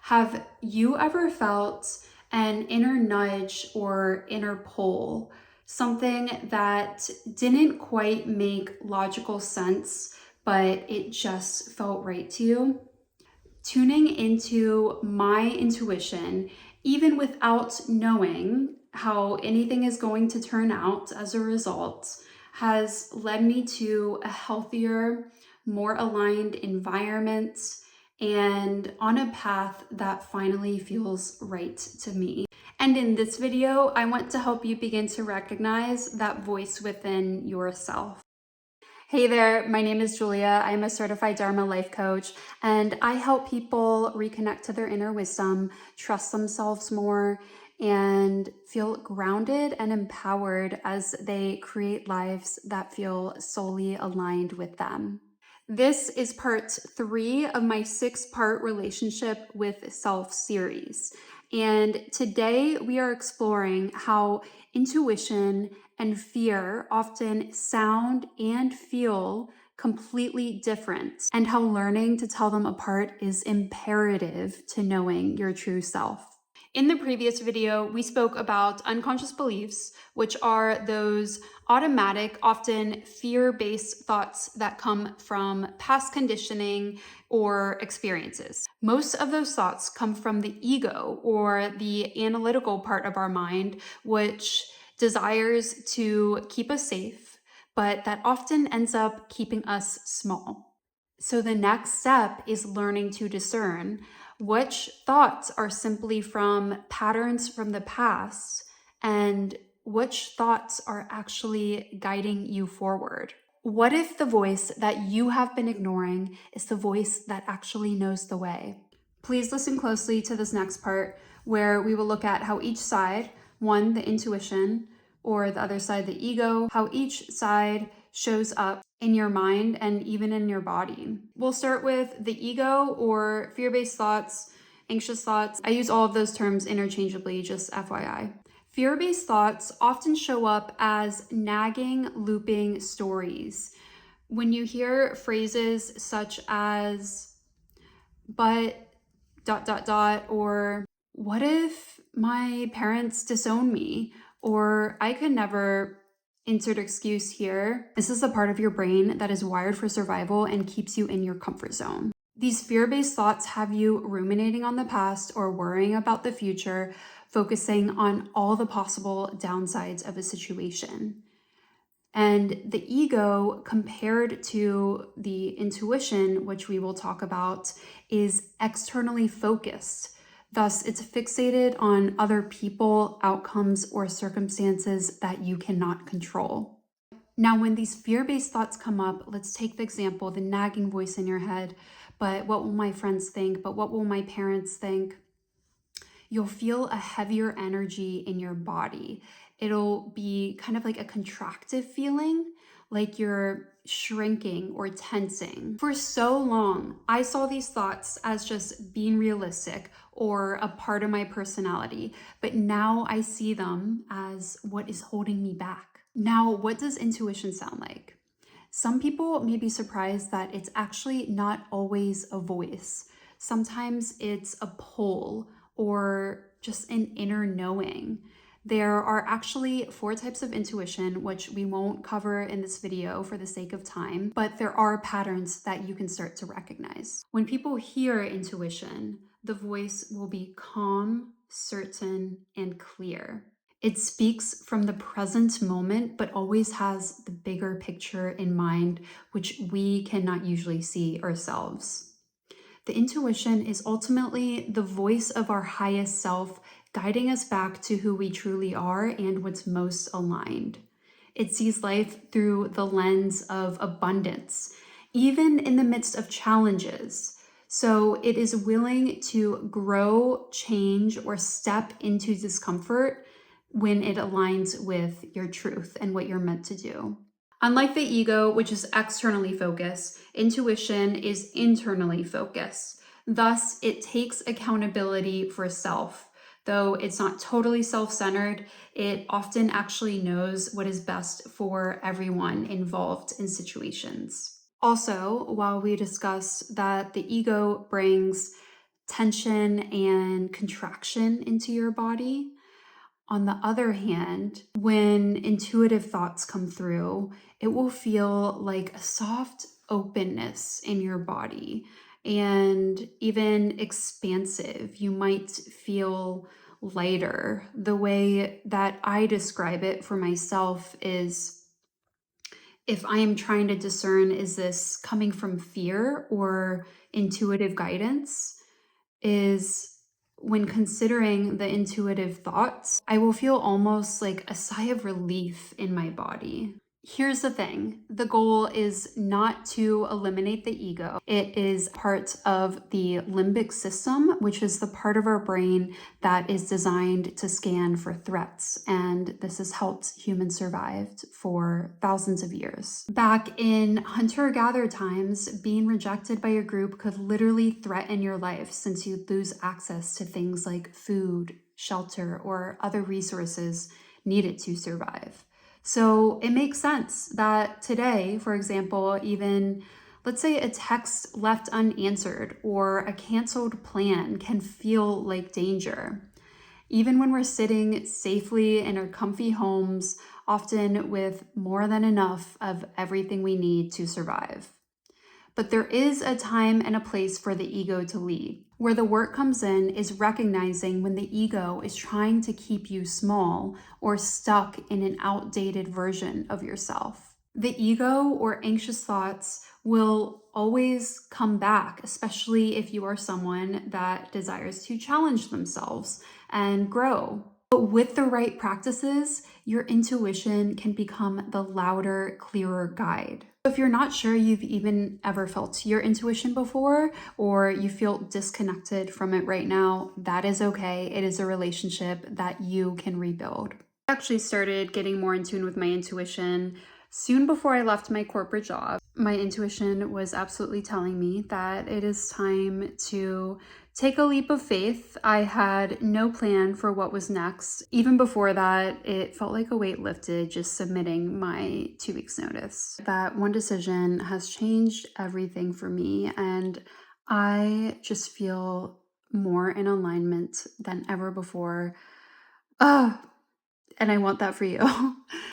Have you ever felt an inner nudge or inner pull, something that didn't quite make logical sense, but it just felt right to you? Tuning into my intuition, even without knowing how anything is going to turn out as a result, has led me to a healthier, more aligned environment and on a path that finally feels right to me. And in this video, I want to help you begin to recognize that voice within yourself. Hey there, my name is Julia. I'm a certified Dharma life coach, and I help people reconnect to their inner wisdom, trust themselves more, and feel grounded and empowered as they create lives that feel solely aligned with them. This is part 3 of my 6-part relationship with self series. And today we are exploring how intuition and fear often sound and feel completely different, and how learning to tell them apart is imperative to knowing your true self. In the previous video, we spoke about unconscious beliefs, which are those automatic, often fear-based thoughts that come from past conditioning or experiences. Most of those thoughts come from the ego, or the analytical part of our mind, which desires to keep us safe, but that often ends up keeping us small. So the next step is learning to discern which thoughts are simply from patterns from the past and which thoughts are actually guiding you forward. What if the voice that you have been ignoring is the voice that actually knows the way? Please listen closely to this next part, where we will look at how each side, one, the intuition, or the other side, the ego, how each side shows up in your mind and even in your body. We'll start with the ego, or fear-based thoughts, anxious thoughts. I use all of those terms interchangeably, just FYI. Fear-based thoughts often show up as nagging, looping stories. When you hear phrases such as, but ... or what if my parents disown me? Or I could never... insert excuse here. This is the part of your brain that is wired for survival and keeps you in your comfort zone. These fear-based thoughts have you ruminating on the past or worrying about the future, focusing on all the possible downsides of a situation. And the ego, compared to the intuition, which we will talk about, is externally focused. Thus, it's fixated on other people, outcomes, or circumstances that you cannot control. Now, when these fear-based thoughts come up, let's take the example, the nagging voice in your head. But what will my friends think? But what will my parents think? You'll feel a heavier energy in your body. It'll be kind of like a contractive feeling, like you're shrinking or tensing. For so long, I saw these thoughts as just being realistic or a part of my personality, but now I see them as what is holding me back. Now, what does intuition sound like? Some people may be surprised that it's actually not always a voice. Sometimes it's a pull or just an inner knowing. There are actually 4 types of intuition, which we won't cover in this video for the sake of time, but there are patterns that you can start to recognize. When people hear intuition, the voice will be calm, certain, and clear. It speaks from the present moment, but always has the bigger picture in mind, which we cannot usually see ourselves. The intuition is ultimately the voice of our highest self, guiding us back to who we truly are and what's most aligned. It sees life through the lens of abundance, even in the midst of challenges. So it is willing to grow, change, or step into discomfort when it aligns with your truth and what you're meant to do. Unlike the ego, which is externally focused, intuition is internally focused. Thus, it takes accountability for self. Though it's not totally self-centered, it often actually knows what is best for everyone involved in situations. Also, while we discuss that the ego brings tension and contraction into your body. On the other hand, when intuitive thoughts come through, it will feel like a soft openness in your body and even expansive. You might feel lighter. The way that I describe it for myself is, if I am trying to discern, is this coming from fear or intuitive guidance? Is when considering the intuitive thoughts, I will feel almost like a sigh of relief in my body. Here's the thing, the goal is not to eliminate the ego. It is part of the limbic system, which is the part of our brain that is designed to scan for threats. And this has helped humans survive for thousands of years. Back in hunter-gatherer times, being rejected by a group could literally threaten your life, since you'd lose access to things like food, shelter, or other resources needed to survive. So it makes sense that today, for example, even let's say a text left unanswered or a canceled plan can feel like danger. Even when we're sitting safely in our comfy homes, often with more than enough of everything we need to survive. But there is a time and a place for the ego to lead. Where the work comes in is recognizing when the ego is trying to keep you small or stuck in an outdated version of yourself. The ego or anxious thoughts will always come back, especially if you are someone that desires to challenge themselves and grow. But with the right practices, your intuition can become the louder, clearer guide. If you're not sure you've even ever felt your intuition before, or you feel disconnected from it right now, that is okay. It is a relationship that you can rebuild. I actually started getting more in tune with my intuition soon before I left my corporate job. My intuition was absolutely telling me that it is time to take a leap of faith. I had no plan for what was next. Even before that, it felt like a weight lifted just submitting my 2 weeks notice. That one decision has changed everything for me, and I just feel more in alignment than ever before. And I want that for you.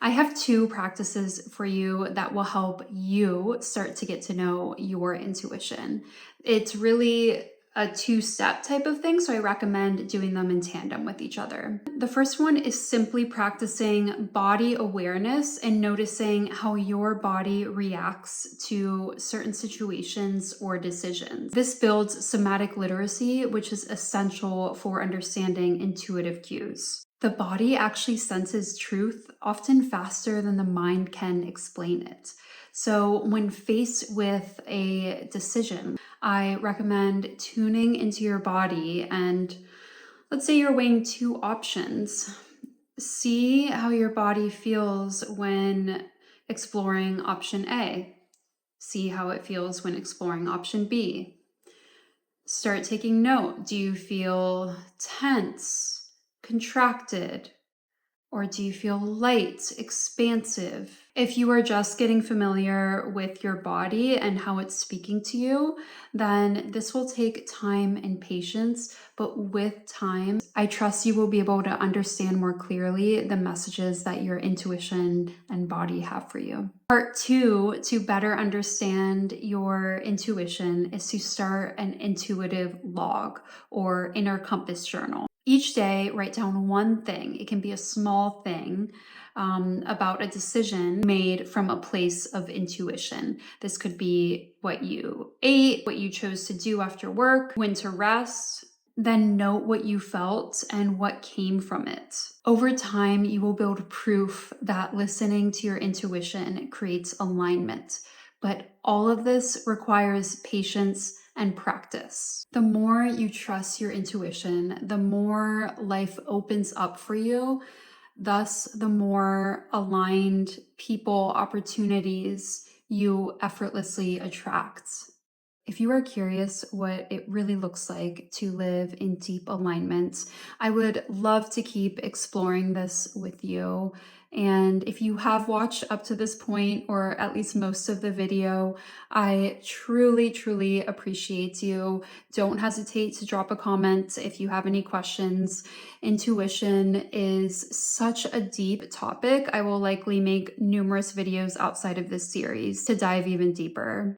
I have 2 practices for you that will help you start to get to know your intuition. It's really a 2-step type of thing, so I recommend doing them in tandem with each other. The first one is simply practicing body awareness and noticing how your body reacts to certain situations or decisions. This builds somatic literacy, which is essential for understanding intuitive cues. The body actually senses truth often faster than the mind can explain it. So when faced with a decision, I recommend tuning into your body, and let's say you're weighing 2 options. See how your body feels when exploring option A. See how it feels when exploring option B. Start taking note. Do you feel tense, contracted, or do you feel light, expansive? If you are just getting familiar with your body and how it's speaking to you, then this will take time and patience. But with time, I trust you will be able to understand more clearly the messages that your intuition and body have for you. Part 2, to better understand your intuition, is to start an intuitive log or inner compass journal. Each day, write down one thing. It can be a small thing about a decision made from a place of intuition. This could be what you ate, what you chose to do after work, when to rest. Then note what you felt and what came from it. Over time, you will build proof that listening to your intuition creates alignment. But all of this requires patience and practice. The more you trust your intuition, the more life opens up for you. Thus, the more aligned people, opportunities you effortlessly attract. If you are curious what it really looks like to live in deep alignment, I would love to keep exploring this with you. And if you have watched up to this point, or at least most of the video, I truly, truly appreciate you. Don't hesitate to drop a comment if you have any questions. Intuition is such a deep topic. I will likely make numerous videos outside of this series to dive even deeper.